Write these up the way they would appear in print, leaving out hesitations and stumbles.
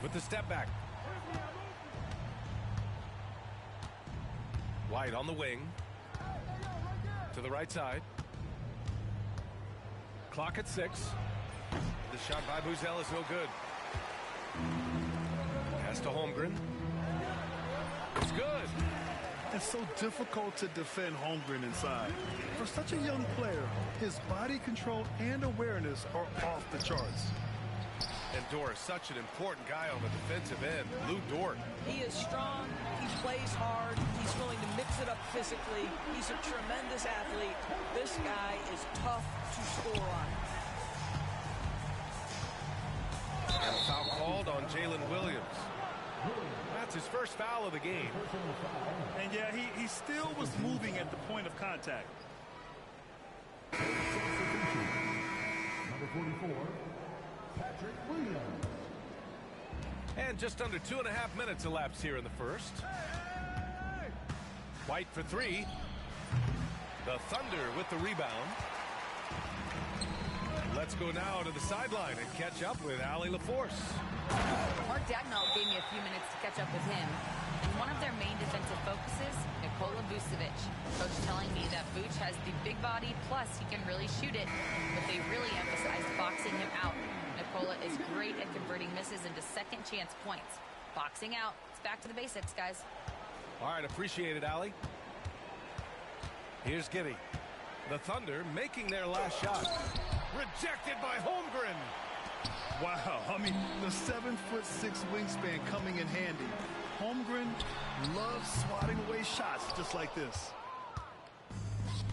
with the step back. White on the wing. To the right side. Clock at 6. The shot by Buzel is no good. Pass to Holmgren. It's good. It's so difficult to defend Holmgren inside. For such a young player, his body control and awareness are off the charts. And Dort, such an important guy on the defensive end. Lou Dort. He is strong. He plays hard. He's willing to mix it up physically. He's a tremendous athlete. This guy is tough to score on. And a foul called on Jalen Williams. That's his first foul of the game. And yeah, he still was moving at the point of contact. Number 44, Patrick Williams. And just under 2.5 minutes elapsed here in the first. White for 3. The Thunder with the rebound. Let's go now to the sideline and catch up with Allie LaForce. Mark Dagnall gave me a few minutes to catch up with him. And one of their main defensive focuses, Nikola Vucevic. Coach telling me that Vuce has the big body, plus he can really shoot it, but they really emphasized boxing him out. Nikola is great at converting misses into second chance points. Boxing out. It's back to the basics, guys. All right, appreciate it, Allie. Here's Giddey. The Thunder making their last shot. Rejected by Holmgren. Wow, I mean, the 7'6" wingspan coming in handy. Holmgren loves swatting away shots just like this.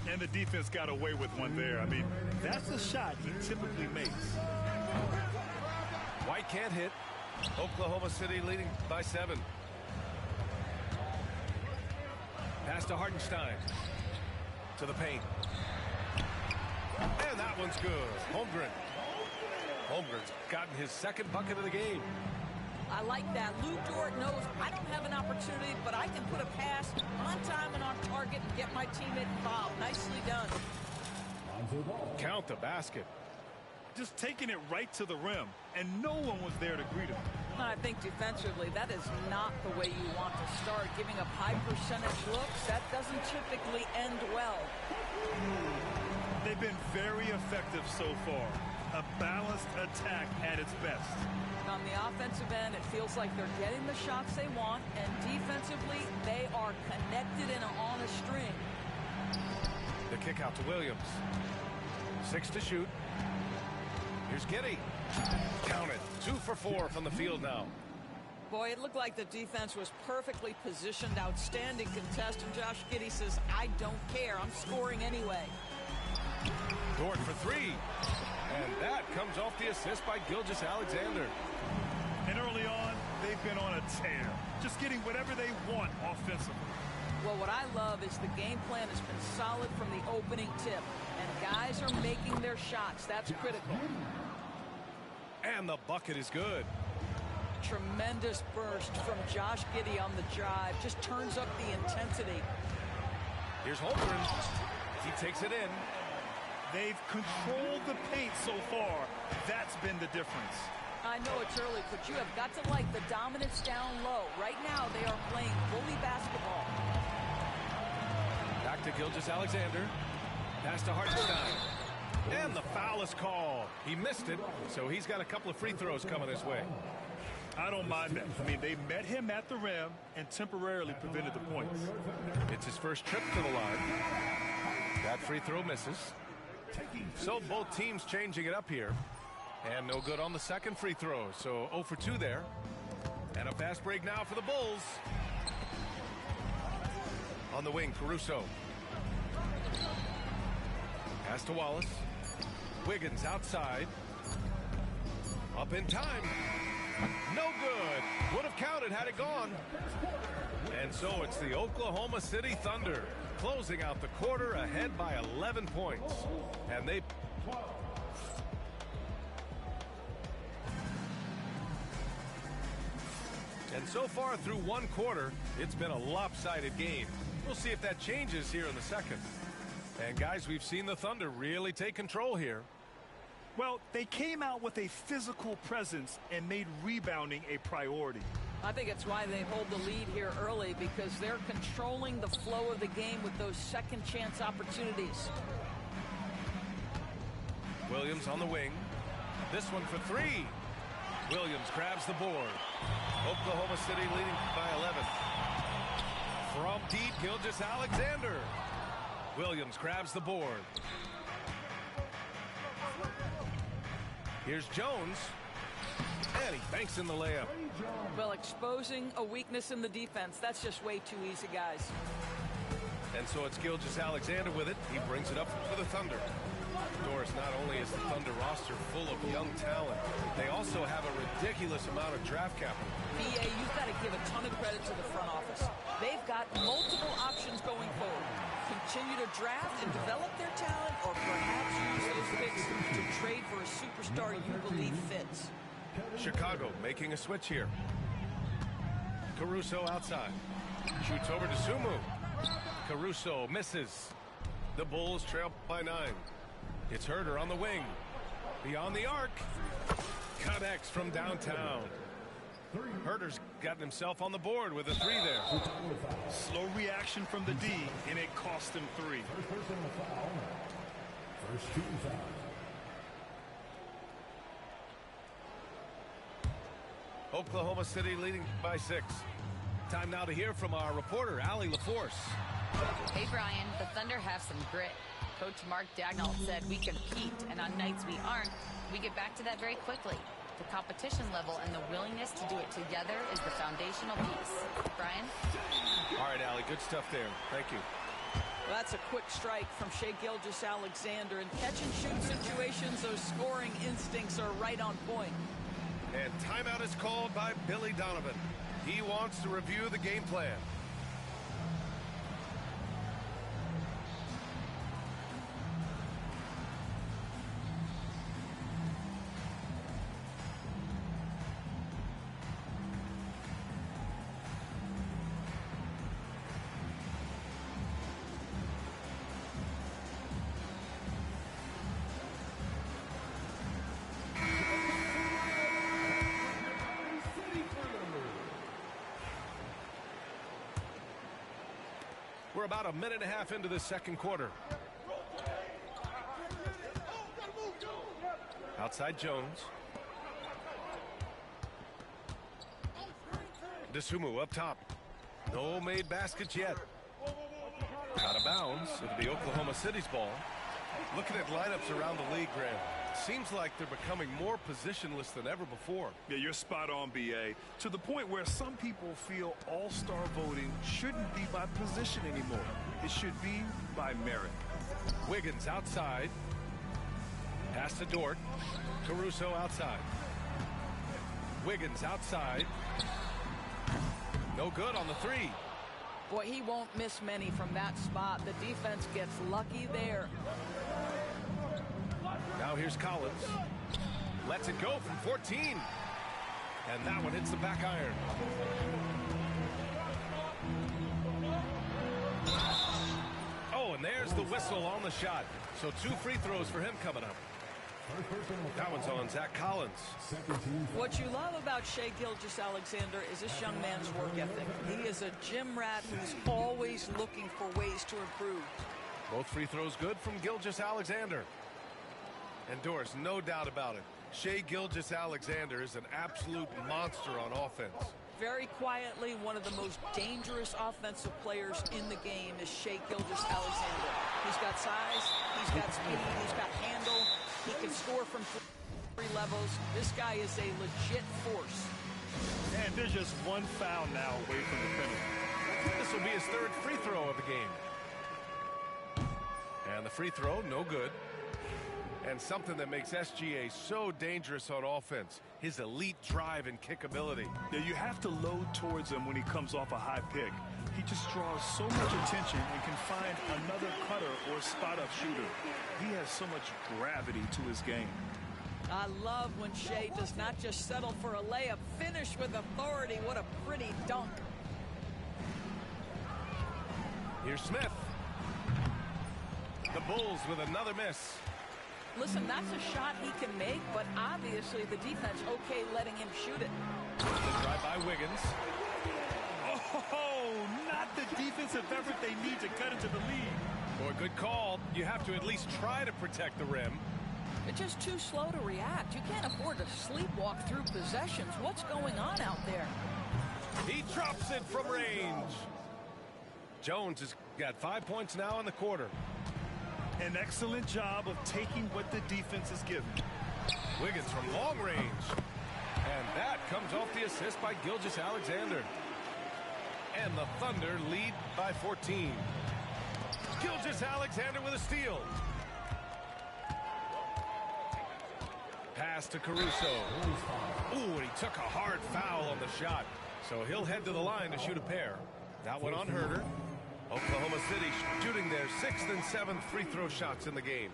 And the defense got away with one there. I mean, that's a shot he typically makes. White can't hit. Oklahoma City leading by 7. Pass to Hartenstein. To the paint. And that one's good. Holmgren. Holmgren's gotten his second bucket of the game. I like that. Lou Dort knows I don't have an opportunity, but I can put a pass on time and on target and get my teammate involved. Nicely done. Count the basket. Just taking it right to the rim, and no one was there to greet him. I think defensively, that is not the way you want to start. Giving up high percentage looks, that doesn't typically end well. They've been very effective so far. A balanced attack at its best. On the offensive end, it feels like they're getting the shots they want, and defensively, they are connected and on a string. The kick out to Williams. 6 to shoot. Here's Giddey. Count it. 2 for 4 from the field now. Boy, it looked like the defense was perfectly positioned. Outstanding contest, and Josh Giddey says, I don't care. I'm scoring anyway. Dort for 3. And that comes off the assist by Gilgeous-Alexander. And early on, they've been on a tear. Just getting whatever they want offensively. Well, what I love is the game plan has been solid from the opening tip. And guys are making their shots. That's critical. And the bucket is good. Tremendous burst from Josh Giddey on the drive. Just turns up the intensity. Here's Holmgren. He takes it in. They've controlled the paint so far. That's been the difference. I know it's early, but you have got to like the dominance down low. Right now, they are playing bully basketball. Back to Gilgeous-Alexander. Pass to Hartenstein. And the foul is called. He missed it, so he's got a couple of free throws coming his way. I don't mind that. I mean, they met him at the rim and temporarily prevented the points. It's his first trip to the line. That free throw misses. So both teams changing it up here. And no good on the second free throw. So 0 for 2 there. And a fast break now for the Bulls. On the wing, Caruso. Pass to Wallace. Wiggins outside. Up in time. No good. Would have counted had it gone. And so it's the Oklahoma City Thunder closing out the quarter ahead by 11 points. And they... And so far through one quarter, it's been a lopsided game. We'll see if that changes here in the second. And guys, we've seen the Thunder really take control here. Well, they came out with a physical presence and made rebounding a priority. I think it's why they hold the lead here early, because they're controlling the flow of the game with those second chance opportunities. Williams on the wing. This one for three. Williams grabs the board. Oklahoma City leading by 11. From deep, Gilgeous-Alexander. Williams grabs the board. Here's Jones. And he banks in the layup. Well, exposing a weakness in the defense, that's just way too easy, guys. And so it's Gilgeous-Alexander with it. He brings it up for the Thunder. Doris, not only is the Thunder roster full of young talent, they also have a ridiculous amount of draft capital. BA, you've got to give a ton of credit to the front office. They've got multiple options going forward. Continue to draft and develop their talent, or perhaps use those picks to trade for a superstar you believe fits. Chicago making a switch here. Caruso outside. Shoots over to Sumu. Caruso misses. The Bulls trail by 9. It's Herter on the wing. Beyond the arc. Connects from downtown. Herter's gotten himself on the board with a 3 there. Slow reaction from the D, and it cost him 3. First personal foul. First shooting foul. Oklahoma City leading by 6. Time now to hear from our reporter, Allie LaForce. Hey, Brian, the Thunder have some grit. Coach Mark Dagnall said we compete, and on nights we aren't, we get back to that very quickly. The competition level and the willingness to do it together is the foundational piece. Brian? All right, Allie, good stuff there. Thank you. Well, that's a quick strike from Shai Gilgeous-Alexander. In catch-and-shoot situations, those scoring instincts are right on point. And timeout is called by Billy Donovan. He wants to review the game plan. We're about a minute and a half into the second quarter. Outside Jones. DeSumo up top. No made baskets yet. Out of bounds. It'll be Oklahoma City's ball. Looking at lineups around the league, Graham, seems like they're becoming more positionless than ever before. Yeah, you're spot on, BA. To the point where some people feel all-star voting shouldn't be by position anymore. It should be by merit. Wiggins outside. Pass to Dort. Caruso outside. Wiggins outside. No good on the 3. Boy, he won't miss many from that spot. The defense gets lucky there. Now here's Collins. Lets it go from 14. And that one hits the back iron. Oh, and there's the whistle on the shot. So 2 free throws for him coming up. That one's on Zach Collins. What you love about Shai Gilgeous-Alexander is this young man's work ethic. He is a gym rat who's always looking for ways to improve. Both free throws good from Gilgeous-Alexander. And Doris, no doubt about it, Shai Gilgeous-Alexander is an absolute monster on offense. Very quietly, one of the most dangerous offensive players in the game is Shai Gilgeous-Alexander. He's got size, he's got speed, he's got handle. He can score from 3 levels. This guy is a legit force. And there's just one foul now away from the penalty. This will be his 3rd free throw of the game. And the free throw, no good. And something that makes SGA so dangerous on offense, his elite drive and kick ability. Yeah, you have to load towards him when he comes off a high pick. He just draws so much attention and can find another cutter or spot-up shooter. He has so much gravity to his game. I love when Shai does not just settle for a layup, finish with authority. What a pretty dunk. Here's Smith. The Bulls with another miss. Listen, that's a shot he can make, but obviously the defense okay letting him shoot it. The drive by Wiggins. Oh, not the defensive effort they need to cut into the lead. Boy, good call. You have to at least try to protect the rim. It's just too slow to react. You can't afford to sleepwalk through possessions. What's going on out there? He drops it from range. Jones has got 5 points now in the quarter. An excellent job of taking what the defense is giving. Wiggins from long range. And that comes off the assist by Gilgeous-Alexander. And the Thunder lead by 14. Gilgeous-Alexander with a steal. Pass to Caruso. Ooh, and he took a hard foul on the shot. So he'll head to the line to shoot a pair. That one on Herter. Oklahoma City shooting their 6th and 7th free throw shots in the game.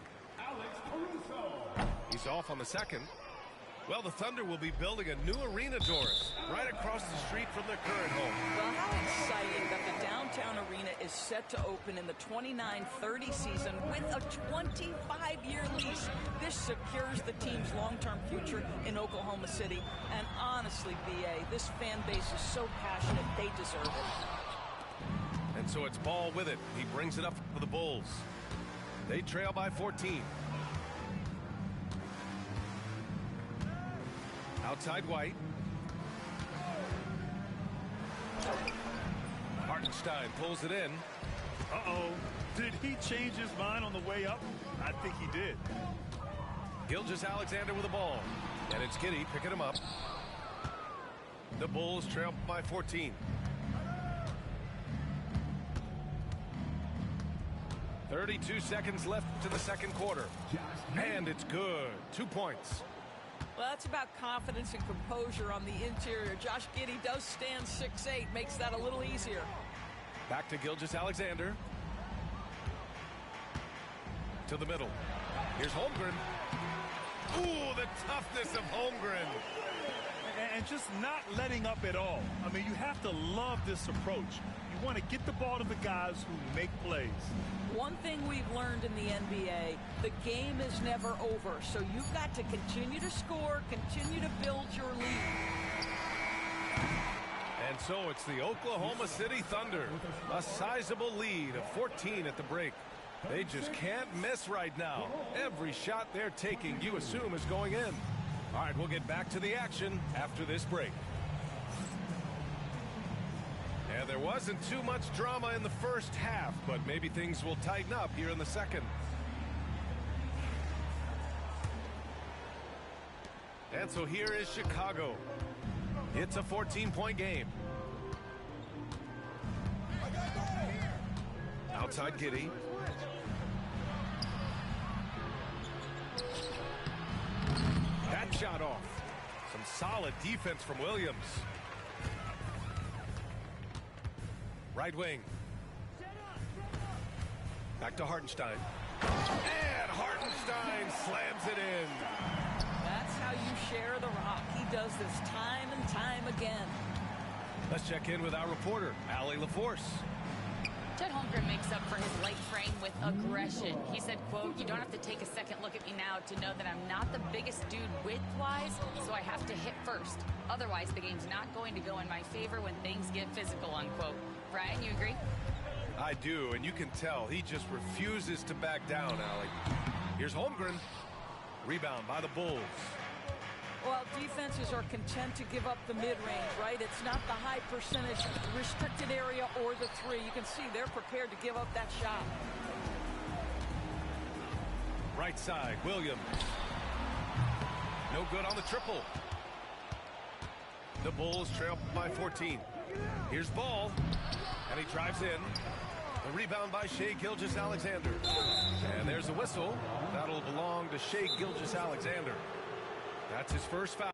He's off on the second. Well, the Thunder will be building a new arena, Doris, right across the street from their current home. Well, how exciting that the downtown arena is set to open in the 29-30 season with a 25-year lease. This secures the team's long-term future in Oklahoma City. And honestly, B.A., this fan base is so passionate, they deserve it. And so it's Ball with it. He brings it up for the Bulls. They trail by 14. Outside White. Hartenstein pulls it in. Uh-oh. Did he change his mind on the way up? I think he did. Gilgeous-Alexander with the ball. And it's Giddey picking him up. The Bulls trail by 14. 32 seconds left to the second quarter. And it's good. 2 points. Well, that's about confidence and composure on the interior. Josh Giddey does stand 6'8", makes that a little easier. Back to Gilgeous-Alexander. To the middle. Here's Holmgren. Ooh, the toughness of Holmgren. And just not letting up at all. I mean, you have to love this approach. You want to get the ball to the guys who make plays. One thing we've learned in the NBA, the game is never over. So you've got to continue to score, continue to build your lead. And so it's the Oklahoma City Thunder. A sizable lead of 14 at the break. They just can't miss right now. Every shot they're taking, you assume, is going in. All right, we'll get back to the action after this break. And there wasn't too much drama in the first half, but maybe things will tighten up here in the second. And so here is Chicago. It's a 14-point game. Outside Giddey. That shot off. Some solid defense from Williams. Right wing. Back to Hartenstein. And Hartenstein slams it in. That's how you share the rock. He does this time and time again. Let's check in with our reporter, Allie LaForce. Chet Holmgren makes up for his light frame with aggression. He said, quote, "You don't have to take a second look at me now to know that I'm not the biggest dude width-wise, so I have to hit first. Otherwise, the game's not going to go in my favor when things get physical," unquote. Brian, you agree? I do, and you can tell he just refuses to back down, Allie. Here's Holmgren. Rebound by the Bulls. Well, defenses are content to give up the mid-range, right? It's not the high percentage restricted area or the three. You can see they're prepared to give up that shot. Right side, Williams. No good on the triple. The Bulls trail by 14. Here's Ball, and he drives in. The rebound by Shai Gilgeous-Alexander. And there's a whistle. That'll belong to Shai Gilgeous-Alexander. That's his first foul.